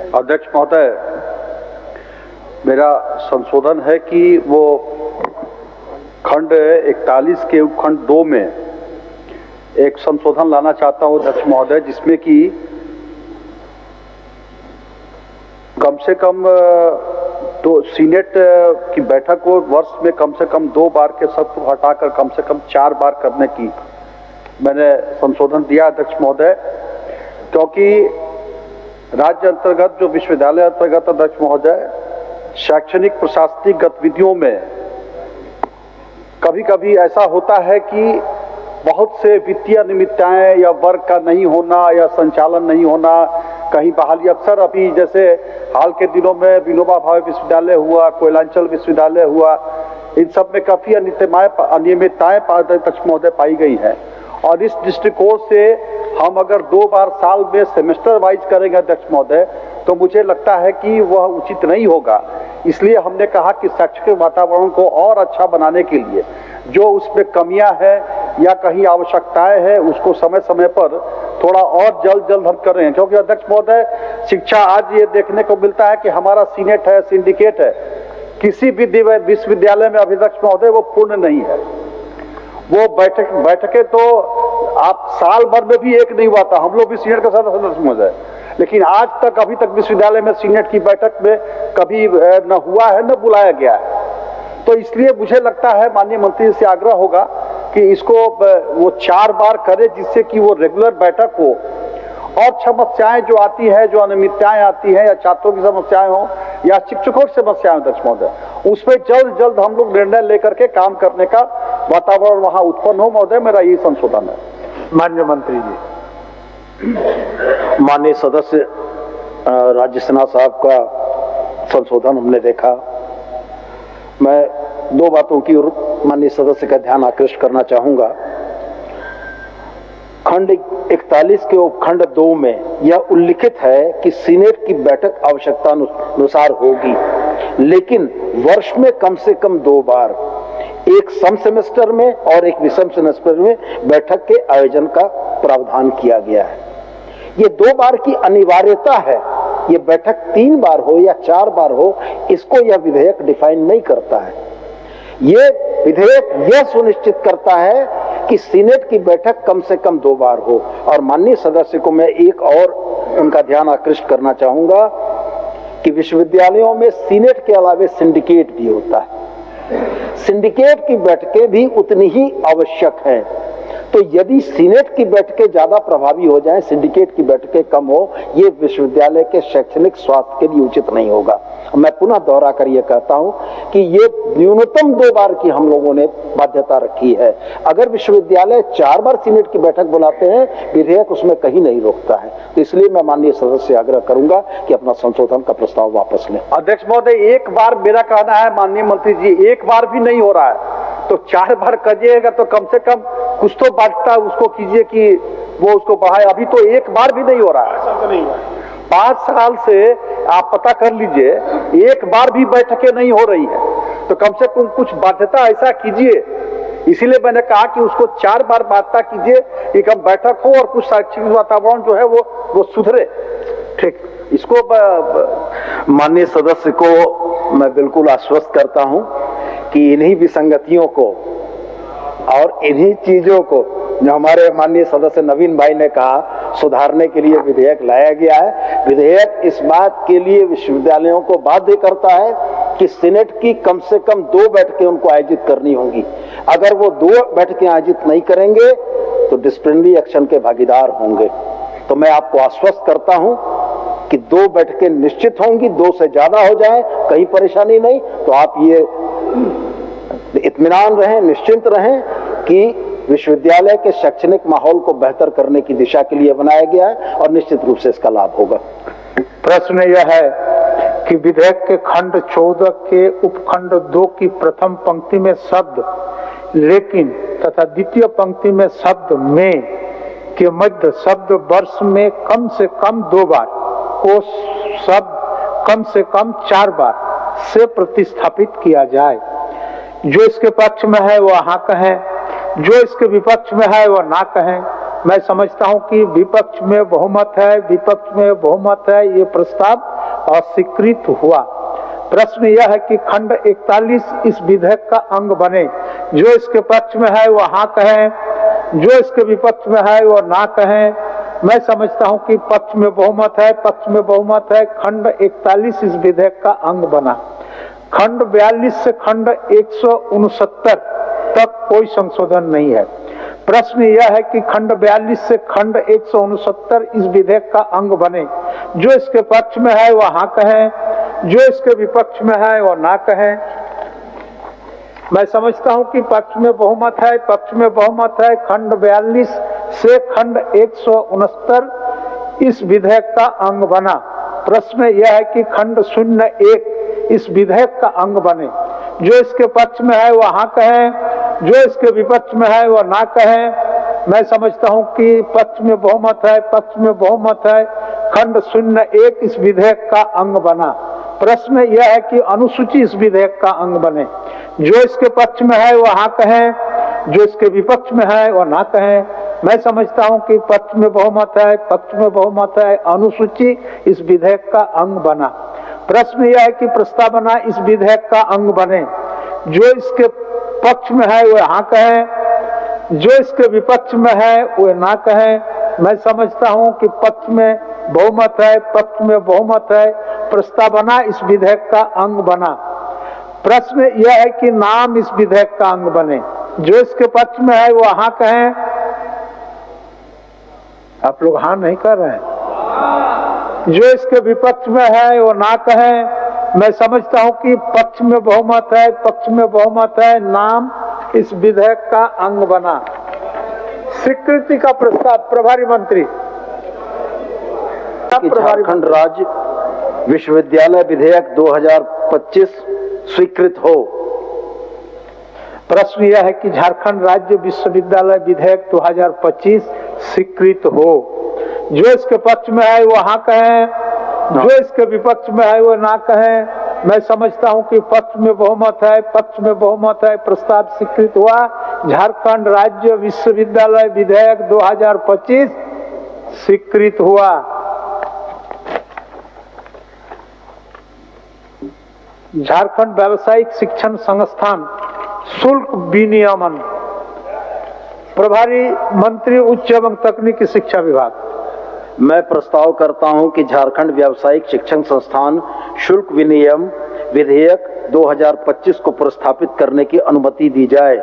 अध्यक्ष महोदय, मेरा संशोधन है कि वो खंड 41 के उपखंड 2 में एक संशोधन लाना चाहता हूं अध्यक्ष महोदय, जिसमें कि कम से कम तो सीनेट की बैठक को वर्ष में कम से कम 2 बार के शब्द को हटाकर कम से कम 4 बार करने की मैंने संशोधन दिया अध्यक्ष महोदय, क्योंकि राज्य अंतर्गत जो विश्वविद्यालय अंतर्गत अध्यक्ष महोदय शैक्षणिक प्रशासनिक गतिविधियों में कभी कभी ऐसा होता है कि बहुत से वित्तीय अनियमितताएं या वर्क का नहीं होना या संचालन नहीं होना, कहीं बहाली अफसर अभी जैसे हाल के दिनों में विनोबा भावे विश्वविद्यालय हुआ, कोयलांचल विश्वविद्यालय हुआ, इन सब में काफी अनियमितताएं अध्यक्ष महोदय पाई गई है। और इस दृष्टिकोण से हम अगर 2 बार साल में सेमेस्टर वाइज करेंगे अध्यक्ष महोदय, तो मुझे लगता है कि वह उचित नहीं होगा। इसलिए हमने कहा कि शैक्षिक वातावरण को और अच्छा बनाने के लिए जो उसमें कमियां हैं या कहीं आवश्यकताएं हैं, उसको समय समय पर थोड़ा और जल्द हम करें। क्योंकि अध्यक्ष महोदय, शिक्षा आज ये देखने को मिलता है कि हमारा सीनेट है, सिंडिकेट है, किसी भी विश्वविद्यालय में अध्यक्ष महोदय वो पूर्ण नहीं है। वो बैठकें तो आप साल भर में भी एक नहीं हुआ था, हम लोग भी सीनेट का सदस्य महोदय, लेकिन आज तक अभी तक विश्वविद्यालय में सीनेट की बैठक में कभी न हुआ है न बुलाया गया है। तो इसलिए मुझे लगता है माननीय मंत्री से आग्रह होगा कि इसको वो 4 बार करे, जिससे कि वो रेगुलर बैठक हो और समस्याएं जो आती है, जो अनियमितताएं आती हैं या छात्रों की समस्याएं हो या शिक्षकों की समस्याएं अध्यक्ष महोदय, उसमें जल्द हम लोग निर्णय लेकर के काम करने का वातावरण वहां उत्पन्न हो। महोदय, मेरा यही संशोधन है। माननीय मंत्री जी। माननीय सदस्य राज्य सिन्हा साहब का संशोधन हमने देखा। मैं 2 बातों की ओर माननीय सदस्य का ध्यान आकृष्ट करना चाहूंगा। खंड 41 के उपखंड 2 में यह उल्लिखित है कि सीनेट की बैठक आवश्यकता अनुसार होगी, लेकिन वर्ष में कम से कम 2 बार, एक सम सेमेस्टर में और एक विषम सेमेस्टर में बैठक के आयोजन का प्रावधान किया गया है। ये 2 बार की अनिवार्यता है। ये बैठक 3 बार हो या 4 बार हो, इसको यह विधेयक डिफाइन नहीं करता है। ये विधेयक यह सुनिश्चित करता है कि सीनेट की बैठक कम से कम 2 बार हो। और माननीय सदस्य को मैं एक और उनका ध्यान आकृष्ट करना चाहूंगा कि विश्वविद्यालयों में सीनेट के अलावा सिंडिकेट भी होता है। सिंडिकेट की बैठकें भी उतनी ही आवश्यक हैं। तो यदि सीनेट की बैठकें ज्यादा प्रभावी हो जाएं, सिंडिकेट की बैठकें कम हो, ये विश्वविद्यालय के शैक्षणिक स्वास्थ्य के लिए उचित नहीं होगा। मैं पुनः दोहरा कर यह कहता हूं कि ये न्यूनतम 2 बार की हम लोगों ने बाध्यता रखी है। अगर विश्वविद्यालय 4 बार सीनेट की बैठक बुलाते हैं, विधेयक उसमें कहीं नहीं रोकता है। तो इसलिए मैं माननीय सदस्य से आग्रह करूंगा कि अपना संशोधन का प्रस्ताव वापस लें। अध्यक्ष महोदय, एक बार मेरा कहना है माननीय मंत्री जी, एक बार भी नहीं हो रहा है, तो 4 बार करिएगा तो कम से कम कुछ तो बाध्यता उसको कीजिए कि वो उसको बढ़ाए। अभी तो एक बार भी नहीं हो रहा है। 5 साल से आप पता कर लीजिए, एक बार भी बैठकें नहीं हो रही है, तो कम से कम कुछ बाध्यता ऐसा कीजिए। इसीलिए मैंने कहा कि उसको 4 बार बाध्यता कीजिए कि कम बैठक हो और कुछ शैक्षिक वातावरण जो है वो सुधरे। ठीक, इसको माननीय सदस्य को मैं बिल्कुल आश्वस्त करता हूं कि इन्हीं विसंगतियों को और इन्हीं चीजों को जो हमारे माननीय सदस्य नवीन भाई ने कहा, सुधारने के लिए विधेयक लाया गया है। विधेयक इस बात के लिए विश्वविद्यालयों को बाध्य करता है कि सीनेट की कम से कम 2 बैठकें उनको आयोजित करनी होंगी। अगर वो 2 बैठकें आयोजित नहीं करेंगे तो डिसिप्लिनरी एक्शन के भागीदार होंगे। तो मैं आपको आश्वस्त करता हूं कि 2 बैठकें निश्चित होंगी। 2 से ज्यादा हो जाए कहीं परेशानी नहीं। तो आप ये इत्मीनान रहें, निश्चिंत रहें कि विश्वविद्यालय के शैक्षणिक माहौल को बेहतर करने की दिशा के लिए बनाया गया है और निश्चित रूप से इसका लाभ होगा। प्रश्न यह है कि विधेयक के खंड 14 के उपखंड 2 की प्रथम पंक्ति में शब्द लेकिन तथा द्वितीय पंक्ति में शब्द में के मध्य शब्द वर्ष में कम से कम 2 बार को शब्द कम से कम 4 बार से प्रतिस्थापित किया जाए। जो इसके पक्ष में है वो हाँ कहें, जो इसके विपक्ष में है वो ना कहें। मैं समझता हूं कि विपक्ष में बहुमत है, विपक्ष में बहुमत है। ये प्रस्ताव अस्वीकृत हुआ। प्रश्न यह है कि खंड 41 इस विधेयक का अंग बने। जो इसके पक्ष में है वो हाँ कहें, जो इसके विपक्ष में है वो ना कहें। मैं समझता हूं कि पक्ष में बहुमत है, पक्ष में बहुमत है। खंड 41 इस विधेयक का अंग बना। खंड 42 से खंड 169 तक कोई संशोधन नहीं है। प्रश्न यह है कि खंड 42 से खंड 169 इस विधेयक का अंग बने। जो इसके पक्ष में है वह हाँ कहें, जो इसके विपक्ष में है वह ना कहें। मैं समझता हूं कि पक्ष में बहुमत है, पक्ष में बहुमत है। खंड 42 से खंड 169 इस विधेयक का अंग बना। प्रश्न यह है कि खंड 01 इस विधेयक का अंग बने। जो इसके पक्ष में है वह हाँ कहें, जो इसके विपक्ष में है वह ना कहें। मैं समझता हूं कि पक्ष में बहुमत है, पक्ष में बहुमत है। खंड 01 इस विधेयक का अंग बना। प्रश्न यह है कि अनुसूची इस विधेयक का अंग बने। जो इसके पक्ष में है वह हाँ कहें, जो इसके विपक्ष में है वह ना कहें। मैं समझता हूं कि पक्ष में बहुमत है, पक्ष में बहुमत है। अनुसूची इस विधेयक का अंग बना। प्रश्न यह है कि प्रस्तावना इस विधेयक का अंग बने। जो इसके पक्ष में है वह हाँ कहें, जो इसके विपक्ष में है वह ना कहें। मैं समझता हूं कि पक्ष में बहुमत है, पक्ष में बहुमत है। प्रस्तावना इस विधेयक का अंग बना। प्रश्न यह है कि नाम इस विधेयक का अंग बने। जो इसके पक्ष में है वह हाँ कहें। आप लोग हाँ नहीं कर रहे हैं। जो इसके विपक्ष में है वो ना कहें। मैं समझता हूं कि पक्ष में बहुमत है, पक्ष में बहुमत है। नाम इस विधेयक का अंग बना। स्वीकृति का प्रस्ताव प्रभारी मंत्री। झारखंड राज्य विश्वविद्यालय विधेयक 2025 स्वीकृत हो। प्रश्न यह है कि झारखंड राज्य विश्वविद्यालय विधेयक 2025 स्वीकृत हो। जो इसके पक्ष में है वो हाँ कहें, जो इसके विपक्ष में है वो ना कहें। मैं समझता हूं कि पक्ष में बहुमत है, पक्ष में बहुमत है। प्रस्ताव स्वीकृत हुआ। झारखंड राज्य विश्वविद्यालय विधेयक 2025 स्वीकृत हुआ। झारखंड व्यावसायिक शिक्षण संस्थान शुल्क विनियमन। प्रभारी मंत्री उच्च एवं तकनीकी शिक्षा विभाग। मैं प्रस्ताव करता हूं कि झारखंड व्यावसायिक शिक्षण संस्थान शुल्क विनियम विधेयक 2025 को प्रस्तावित करने की अनुमति दी जाए।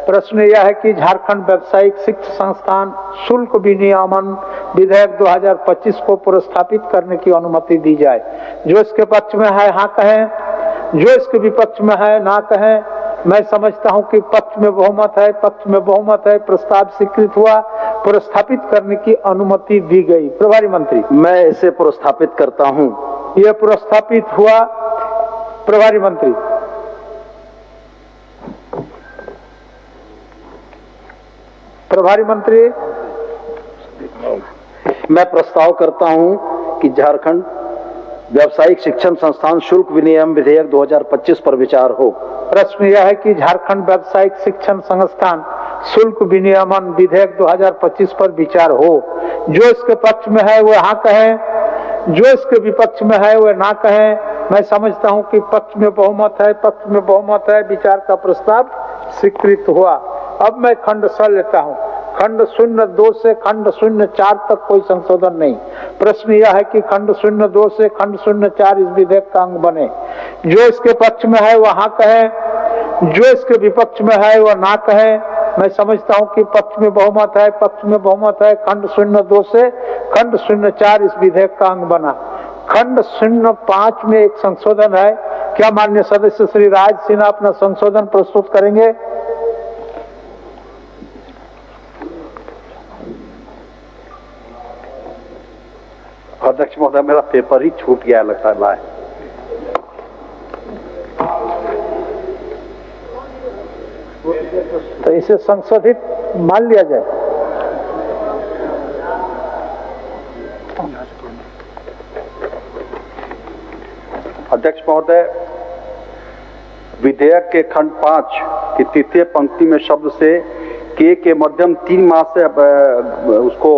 प्रश्न यह है कि झारखंड व्यावसायिक शिक्षण संस्थान शुल्क विनियमन विधेयक 2025 को प्रस्तावित करने की अनुमति दी जाए। जो इसके पक्ष में है हाँ कहें, जो इसके विपक्ष में है ना कहें। मैं समझता हूं कि पक्ष में बहुमत है, पक्ष में बहुमत है। प्रस्ताव स्वीकृत हुआ। प्रस्तावित करने की अनुमति दी गई। प्रभारी मंत्री। मैं इसे प्रस्तावित करता हूं। यह प्रस्तावित हुआ। प्रभारी मंत्री। प्रभारी मंत्री। मैं प्रस्ताव करता हूं कि झारखंड व्यावसायिक शिक्षण संस्थान शुल्क विनियम विधेयक 2025 पर विचार हो। प्रश्न यह है कि झारखंड व्यावसायिक शिक्षण संस्थान शुल्क विनियमन विधेयक 2025 पर विचार हो। जो इसके पक्ष में है वह हाँ कहें, जो इसके विपक्ष में है वह ना कहें। मैं समझता हूं कि पक्ष में बहुमत है, पक्ष में बहुमत है। विचार का प्रस्ताव स्वीकृत हुआ। अब मैं खंड स लेता हूं। खंड 02 से खंड 04 तक कोई संशोधन नहीं। प्रश्न यह है कि खंड 02 से खंड 04 इस विधेयक का अंग बने। जो इसके पक्ष में है वह हाँ कहें, जो इसके विपक्ष में है वह ना कहें। मैं समझता हूं कि पक्ष में बहुमत है, पक्ष में बहुमत है। खंड 02 से खंड 04 इस विधेयक का अंग बना। खंड 05 में एक संशोधन है। क्या माननीय सदस्य श्री राज सिन्हा अपना संशोधन प्रस्तुत करेंगे? अध्यक्ष महोदय, मेरा पेपर ही छूट गया लगता है। लाए तो इसे संशोधित मान लिया जाए। अध्यक्ष महोदय, विधेयक के खंड 5 की तृतीय पंक्ति में शब्द से के मध्यम 3 माह से उसको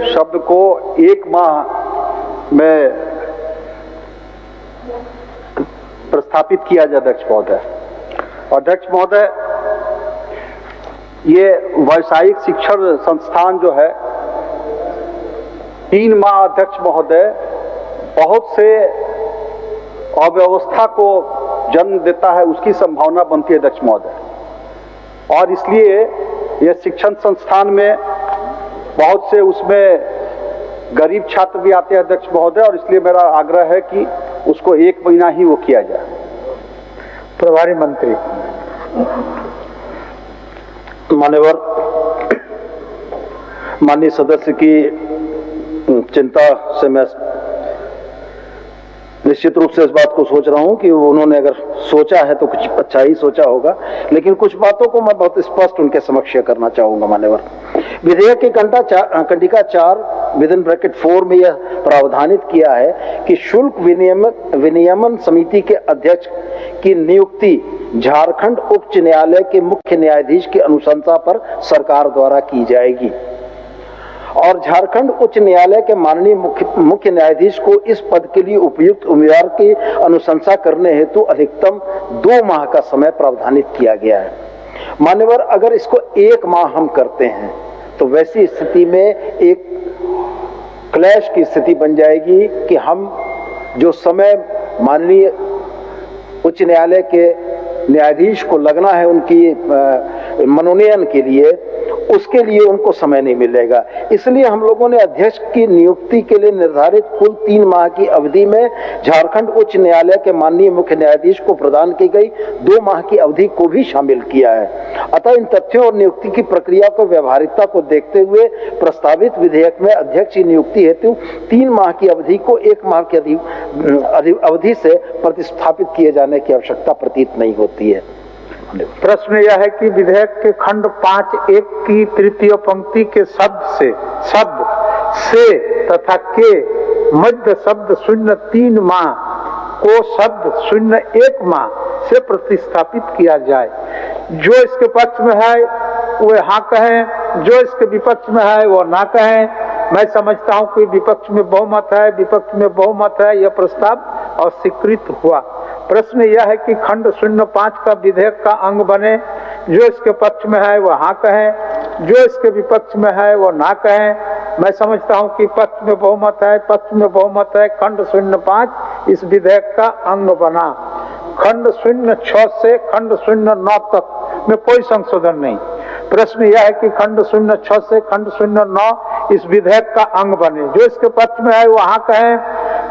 शब्द को 1 माह में प्रस्थापित किया जाए अध्यक्ष महोदय। अध्यक्ष महोदय, ये व्यावसायिक शिक्षण संस्थान जो है 3 माह अध्यक्ष महोदय बहुत से अव्यवस्था को जन्म देता है, उसकी संभावना बनती है अध्यक्ष महोदय। और इसलिए यह शिक्षण संस्थान में बहुत से उसमें गरीब छात्र भी आते हैं अध्यक्ष महोदय, और इसलिए मेरा आग्रह है कि उसको 1 महीना ही वो किया जाए। प्रभारी मंत्री। मान्यवर, माननीय सदस्य की चिंता से मैं निश्चित रूप से इस बात को सोच रहा हूं कि उन्होंने अगर सोचा है तो कुछ अच्छा ही सोचा होगा, लेकिन कुछ बातों को मैं बहुत स्पष्ट उनके समक्ष करना चाहूंगा। मान्यवर, विधेयक की कंडिका 4 विदिन ब्रैकेट 4 में यह प्रावधानित किया है कि शुल्क विनियमन समिति के अध्यक्ष की नियुक्ति झारखंड उच्च न्यायालय के मुख्य न्यायाधीश की अनुशंसा पर सरकार द्वारा की जाएगी और झारखंड उच्च न्यायालय के माननीय मुख्य न्यायाधीश को इस पद के लिए उपयुक्त उम्मीदवार की अनुशंसा करने हेतु अधिकतम 2 माह का समय प्रावधानित किया गया है। मान्यवर, अगर इसको 1 माह हम करते हैं तो वैसी स्थिति में एक क्लैश की स्थिति बन जाएगी कि हम जो समय माननीय उच्च न्यायालय के न्यायाधीश को लगना है उनकी मनोनयन के लिए, उसके लिए उनको समय नहीं मिलेगा। इसलिए हम लोगों ने अध्यक्ष की नियुक्ति के लिए निर्धारित कुल 3 माह की अवधि में झारखंड उच्च न्यायालय के माननीय मुख्य न्यायाधीश को प्रदान की गई 2 माह की अवधि को भी शामिल किया है। अतः इन तथ्यों और नियुक्ति की प्रक्रिया को व्यवहारिकता को देखते हुए प्रस्तावित विधेयक में अध्यक्ष की नियुक्ति हेतु 3 माह की अवधि को 1 माह की अवधि से प्रतिस्थापित किए जाने की आवश्यकता प्रतीत नहीं होती है। प्रश्न यह है कि विधेयक के खंड 5(1) की तृतीय पंक्ति के शब्द से तथा के मध्य शब्द 0.3 माह को शब्द 0.1 माह से प्रतिस्थापित किया जाए। जो इसके पक्ष में है वो हाँ कहें, जो इसके विपक्ष में है वो ना कहें। मैं समझता हूं कि विपक्ष में बहुमत है, विपक्ष में बहुमत है, यह प्रस्ताव अस्वीकृत हुआ। प्रश्न यह है कि खंड 0.5 का विधेयक का अंग बने। जो इसके पक्ष में है वो हाँ कहें, जो इसके विपक्ष में है वो ना कहें। मैं समझता हूं कि पक्ष में बहुमत है, पक्ष में बहुमत है। खंड 0.5 इस विधेयक का अंग बना। खंड 0.6 से खंड 0.9 तक में कोई संशोधन नहीं। प्रश्न यह है कि खंड 0.6 से खंड 0.9 इस विधेयक का अंग बने। जो इसके पक्ष में है वो हाँ कहें,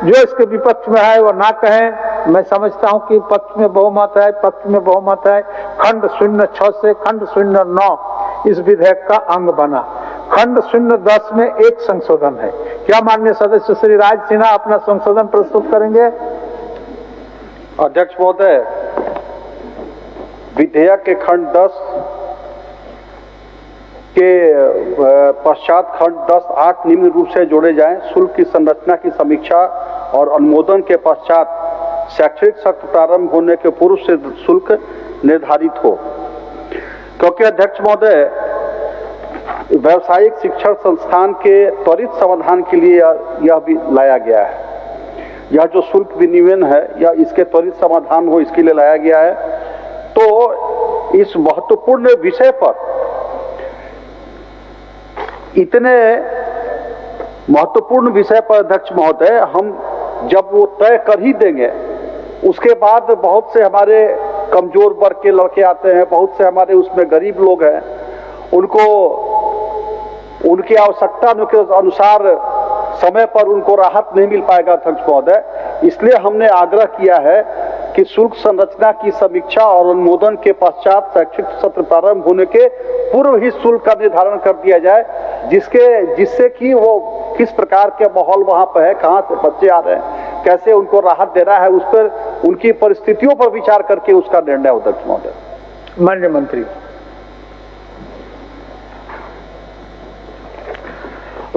जो इसके विपक्ष में है वो ना कहें। मैं समझता हूं कि पक्ष में बहुमत है, पक्ष में बहुमत है। खंड 0.6 से खंड 0.9 इस विधेयक का अंग बना। खंड 0.10 में एक संशोधन है। क्या माननीय सदस्य श्री राज सिन्हा अपना संशोधन प्रस्तुत करेंगे? अध्यक्ष महोदय, विधेयक के खंड 10 के पश्चात खंड 10(8) निम्न रूप से जोड़े जाएं। शुल्क की संरचना की समीक्षा और अनुमोदन के पश्चात शैक्षणिक सत्र प्रारंभ होने के पूर्व से शुल्क निर्धारित हो। क्योंकि अध्यक्ष महोदय, व्यावसायिक शिक्षण संस्थान के त्वरित समाधान के लिए यह भी लाया गया है। यह जो शुल्क विनियमन है या इसके त्वरित समाधान हो, इसके लिए लाया गया है। तो इस महत्वपूर्ण विषय पर, इतने महत्वपूर्ण विषय पर अध्यक्ष महोदय, हम जब वो तय कर ही देंगे, उसके बाद बहुत से हमारे कमजोर वर्ग के लड़के आते हैं, बहुत से हमारे उसमें गरीब लोग हैं, उनको उनकी आवश्यकता के अनुसार समय पर उनको राहत नहीं मिल पाएगा अध्यक्ष महोदय। इसलिए हमने आग्रह किया है कि शुल्क संरचना की समीक्षा और अनुमोदन के पश्चात शैक्षिक सत्र प्रारंभ होने के पूर्व ही शुल्क का निर्धारण कर दिया जाए, जिससे कि वो किस प्रकार के माहौल वहां पर है, कहां से बच्चे आ रहे हैं, कैसे उनको राहत देना है, उस पर उनकी परिस्थितियों पर विचार करके उसका निर्णय हो अध्यक्ष महोदय। माननीय मंत्री।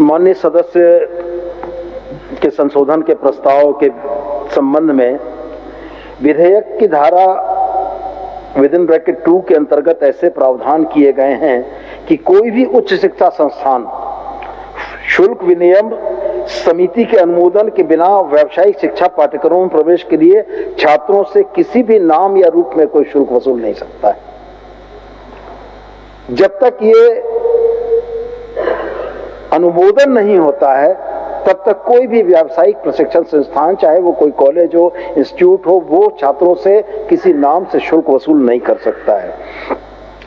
माननीय सदस्य के संशोधन के प्रस्ताव के संबंध में विधेयक की धारा विदिन ब्रैकेट 2 के अंतर्गत ऐसे प्रावधान किए गए हैं कि कोई भी उच्च शिक्षा संस्थान शुल्क विनियम समिति के अनुमोदन के बिना व्यावसायिक शिक्षा पाठ्यक्रमों में प्रवेश के लिए छात्रों से किसी भी नाम या रूप में कोई शुल्क वसूल नहीं सकता है। जब तक ये अनुमोदन नहीं होता है तब तक कोई भी व्यावसायिक प्रशिक्षण संस्थान, चाहे वो कोई कॉलेज हो, इंस्टीट्यूट हो, वो छात्रों से किसी नाम से शुल्क वसूल नहीं कर सकता है।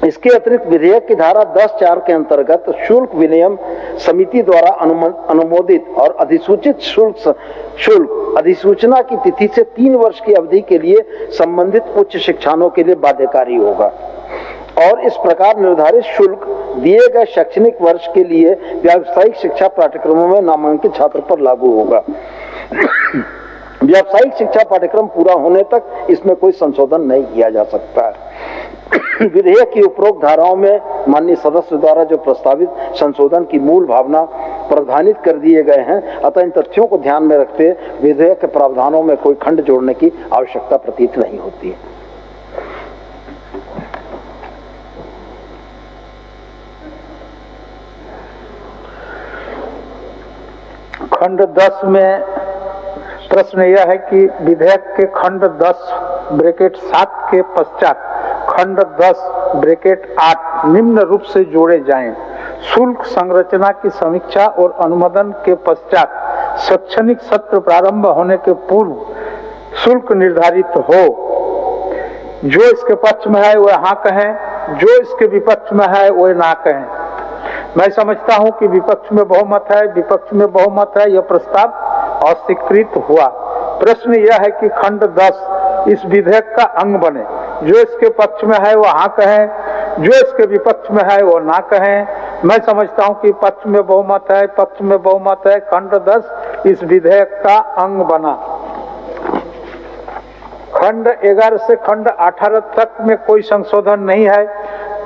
इसके अतिरिक्त विधेयक की धारा 10(4) के अंतर्गत शुल्क विनियम समिति द्वारा अनुमोदित और अधिसूचित शुल्क अधिसूचना की तिथि से 3 वर्ष की अवधि के लिए संबंधित उच्च शिक्षाओं के लिए बाध्यकारी होगा और इस प्रकार निर्धारित शुल्क दिए गए शैक्षणिक वर्ष के लिए व्यावसायिक शिक्षा पाठ्यक्रमों में नामांकित छात्र पर लागू होगा। व्यावसायिक शिक्षा पाठ्यक्रम पूरा होने तक इसमें कोई संशोधन नहीं किया जा सकता है। विधेयक की उपरोक्त धाराओं में माननीय सदस्य द्वारा जो प्रस्तावित संशोधन की मूल भावना प्रावधानित कर दिए गए हैं, अतः इन तथ्यों को ध्यान में रखते विधेयक के प्रावधानों में कोई खंड जोड़ने की आवश्यकता प्रतीत नहीं होती है। खंड 10 में प्रश्न यह है कि विधेयक के खंड 10(7) के पश्चात खंड 10(8) निम्न रूप से जोड़े जाएं। शुल्क संरचना की समीक्षा और अनुमोदन के पश्चात शैक्षणिक सत्र प्रारंभ होने के पूर्व शुल्क निर्धारित हो। जो इसके पक्ष में है वह हाँ कहें, जो इसके विपक्ष में है वह ना कहें। मैं समझता हूं कि विपक्ष में बहुमत है, विपक्ष में बहुमत है, यह प्रस्ताव अस्वीकृत हुआ। प्रश्न यह है कि खंड 10 इस विधेयक का अंग बने। जो इसके पक्ष में है वह हाँ कहें, जो इसके विपक्ष में है वह ना कहें। मैं समझता हूं कि पक्ष में बहुमत है, पक्ष में बहुमत है। खंड 10 इस विधेयक का अंग बना। खंड 11 से खंड 18 तक में कोई संशोधन नहीं है।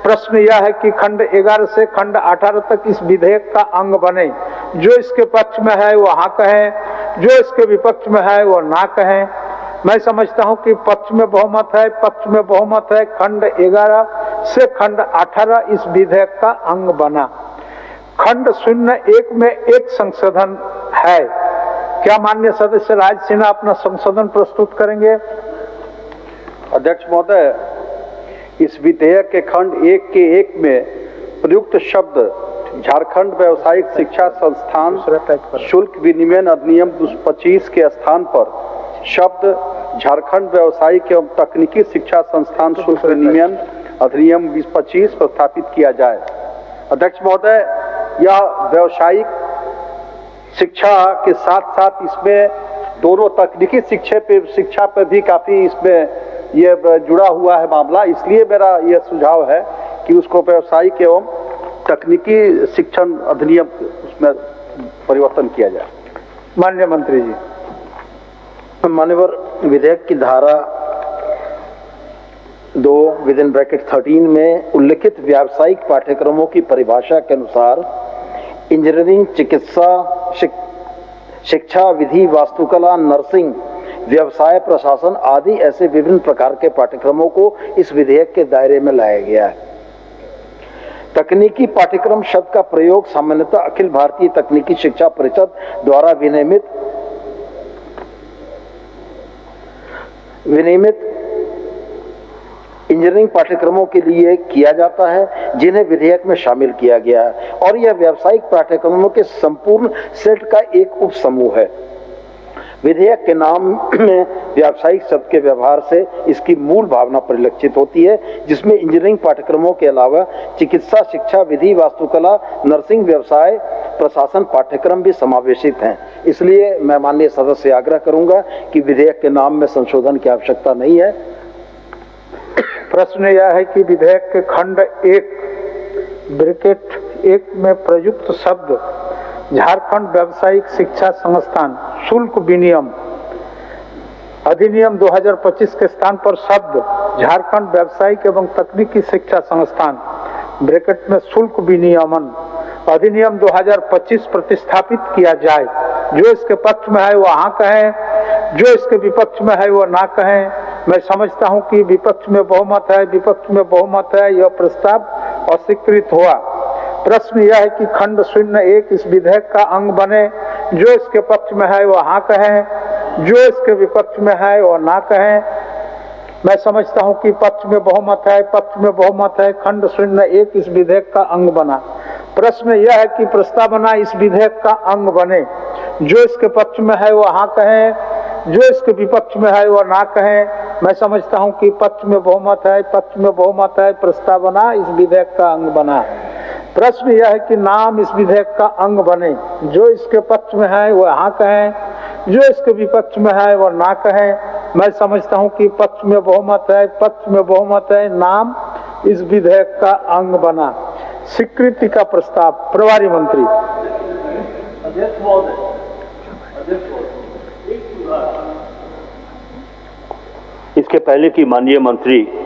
प्रश्न यह है कि खंड 11 से खंड 18 तक इस विधेयक का अंग बने। जो इसके पक्ष में है वह हाँ कहें, जो इसके विपक्ष में है वह ना कहें। मैं समझता हूं कि पक्ष में बहुमत है, पक्ष में बहुमत है। खंड 11 से खंड 18 इस विधेयक का अंग बना। खंड 01 में एक संशोधन है। क्या माननीय सदस्य राज सिन्हा अपना संशोधन प्रस्तुत करेंगे? अध्यक्ष महोदय, इस विधेयक के खंड 1 के 1 में प्रयुक्त शब्द झारखंड व्यावसायिक शिक्षा संस्थान शुल्क विनिमय अधिनियम 25 के स्थान पर शब्द झारखंड व्यावसायिक एवं तकनीकी शिक्षा संस्थान शुल्क विनिमय अधिनियम 25 प्रस्तावित किया जाए। अध्यक्ष महोदय, यह व्यावसायिक शिक्षा के साथ साथ इसमें दोनों तकनीकी शिक्षा पे भी काफी इसमें ये जुड़ा हुआ है मामला। इसलिए मेरा यह सुझाव है कि उसको व्यावसायिक एवं तकनीकी शिक्षण अधिनियम उसमें परिवर्तन किया जाए। माननीय मंत्री जी। मान्यवर, विधेयक की धारा 2(13) में उल्लिखित व्यावसायिक पाठ्यक्रमों की परिभाषा के अनुसार इंजीनियरिंग, चिकित्सा, शिक्षा, विधि, वास्तुकला, नर्सिंग, व्यवसाय प्रशासन आदि ऐसे विभिन्न प्रकार के पाठ्यक्रमों को इस विधेयक के दायरे में लाया गया है। तकनीकी पाठ्यक्रम शब्द का प्रयोग सामान्यतः अखिल भारतीय तकनीकी शिक्षा परिषद द्वारा विनियमित इंजीनियरिंग पाठ्यक्रमों के लिए किया जाता है, जिन्हें विधेयक में शामिल किया गया है, और यह व्यावसायिक पाठ्यक्रमों के संपूर्ण सेट का एक उप समूह है। विधेयक के नाम में व्यावसायिक शब्द के व्यवहार से इसकी मूल भावना परिलक्षित होती है, जिसमें इंजीनियरिंग पाठ्यक्रमों के अलावा चिकित्सा, शिक्षा, विधि, वास्तुकला, नर्सिंग, व्यवसाय प्रशासन पाठ्यक्रम भी समावेशित हैं। इसलिए मैं माननीय सदस्य से आग्रह करूंगा कि विधेयक के नाम में संशोधन की आवश्यकता नहीं है। प्रश्न यह है कि विधेयक के खंड 1(1) में प्रयुक्त शब्द झारखंड व्यावसायिक शिक्षा संस्थान शुल्क विनियम अधिनियम 2025 के स्थान पर शब्द झारखंड व्यावसायिक एवं तकनीकी शिक्षा संस्थान ब्रैकेट में शुल्क विनियमन अधिनियम 2025 प्रतिस्थापित किया जाए। जो इसके पक्ष में है वह हाँ कहें, जो इसके विपक्ष में है वह ना कहें। मैं समझता हूं कि विपक्ष में बहुमत है, विपक्ष में बहुमत है, यह प्रस्ताव अस्वीकृत हुआ। प्रश्न यह है कि खंड 01 इस विधेयक का अंग बने। जो इसके पक्ष में है वो हाँ कहें, जो इसके विपक्ष में है वो ना कहें। मैं समझता हूं कि पक्ष में बहुमत है, पक्ष में बहुमत है। खंड 01 इस विधेयक का अंग बना। प्रश्न यह है कि प्रस्तावना इस विधेयक का अंग बने। जो इसके पक्ष में है वो हाँ कहें, जो इसके विपक्ष में है वो ना कहें। मैं समझता हूं कि पक्ष में बहुमत है, पक्ष में बहुमत है। प्रस्तावना इस विधेयक का अंग बना। प्रश्न यह है कि नाम इस विधेयक का अंग बने। जो इसके पक्ष में है वो हाँ कहें, जो इसके विपक्ष में है वो ना कहें। मैं समझता हूं कि पक्ष में बहुमत है, पक्ष में बहुमत है। नाम इस विधेयक का अंग बना। स्वीकृति का प्रस्ताव प्रभारी मंत्री। इसके पहले कि माननीय मंत्री